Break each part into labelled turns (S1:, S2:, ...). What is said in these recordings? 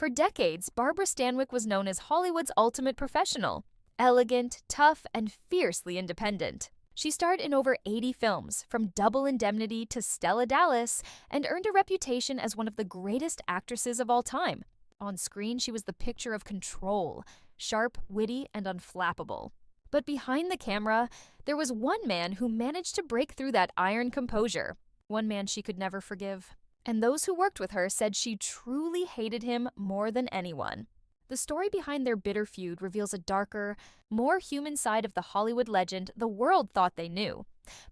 S1: For decades, Barbara Stanwyck was known as Hollywood's ultimate professional, elegant, tough, and fiercely independent. She starred in over 80 films, from Double Indemnity to Stella Dallas, and earned a reputation as one of the greatest actresses of all time. On screen, she was the picture of control, sharp, witty, and unflappable. But behind the camera, there was one man who managed to break through that iron composure, one man she could never forgive. And those who worked with her said she truly hated him more than anyone. The story behind their bitter feud reveals a darker, more human side of the Hollywood legend the world thought they knew.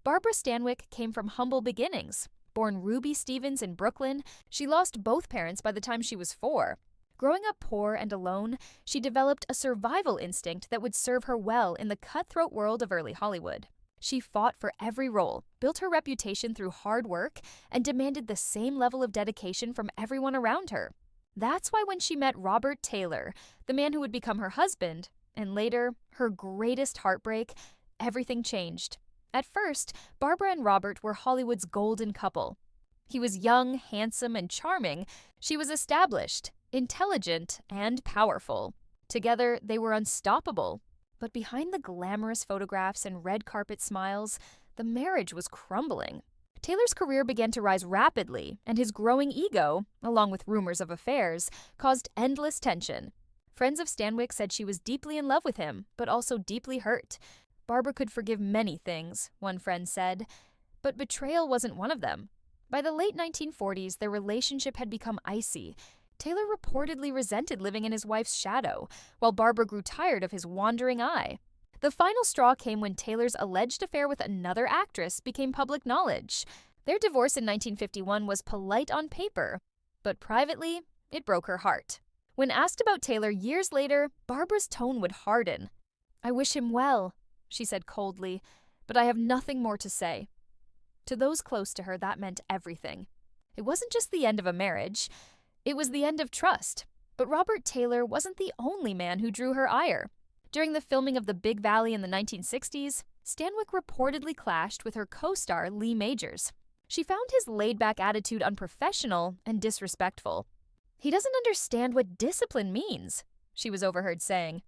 S1: Barbara Stanwyck came from humble beginnings. Born Ruby Stevens in Brooklyn, she lost both parents by the time she was 4. Growing up poor and alone, she developed a survival instinct that would serve her well in the cutthroat world of early Hollywood. She fought for every role, built her reputation through hard work, and demanded the same level of dedication from everyone around her. That's why when she met Robert Taylor, the man who would become her husband, and later, her greatest heartbreak, everything changed. At first, Barbara and Robert were Hollywood's golden couple. He was young, handsome, and charming. She was established, intelligent, and powerful. Together, they were unstoppable. But behind the glamorous photographs and red carpet smiles, the marriage was crumbling. Taylor's career began to rise rapidly, and his growing ego, along with rumors of affairs, caused endless tension. Friends of Stanwyck said she was deeply in love with him, but also deeply hurt. Barbara could forgive many things, one friend said, but betrayal wasn't one of them. By the late 1940s, their relationship had become icy. Taylor reportedly resented living in his wife's shadow, while Barbara grew tired of his wandering eye. The final straw came when Taylor's alleged affair with another actress became public knowledge. Their divorce in 1951 was polite on paper, but privately, it broke her heart. When asked about Taylor years later, Barbara's tone would harden. "I wish him well," she said coldly, "but I have nothing more to say." To those close to her, that meant everything. It wasn't just the end of a marriage. It was the end of trust. But Robert Taylor wasn't the only man who drew her ire. During the filming of The Big Valley in the 1960s, Stanwyck reportedly clashed with her co-star Lee Majors. She found his laid-back attitude unprofessional and disrespectful. "He doesn't understand what discipline means," she was overheard saying.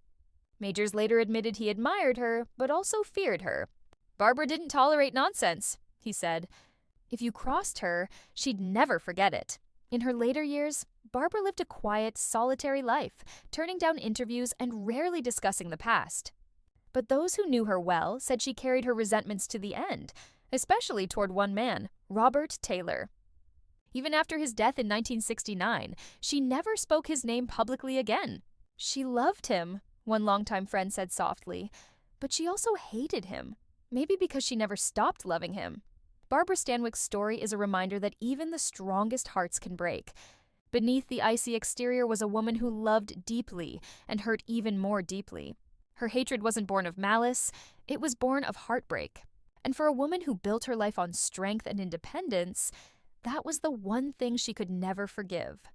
S1: Majors later admitted he admired her, but also feared her. "Barbara didn't tolerate nonsense," he said. "If you crossed her, she'd never forget it." In her later years, Barbara lived a quiet, solitary life, turning down interviews and rarely discussing the past. But those who knew her well said she carried her resentments to the end, especially toward one man, Robert Taylor. Even after his death in 1969, she never spoke his name publicly again. She loved him, one longtime friend said softly, but she also hated him, maybe because she never stopped loving him. Barbara Stanwyck's story is a reminder that even the strongest hearts can break. Beneath the icy exterior was a woman who loved deeply and hurt even more deeply. Her hatred wasn't born of malice, it was born of heartbreak. And for a woman who built her life on strength and independence, that was the one thing she could never forgive.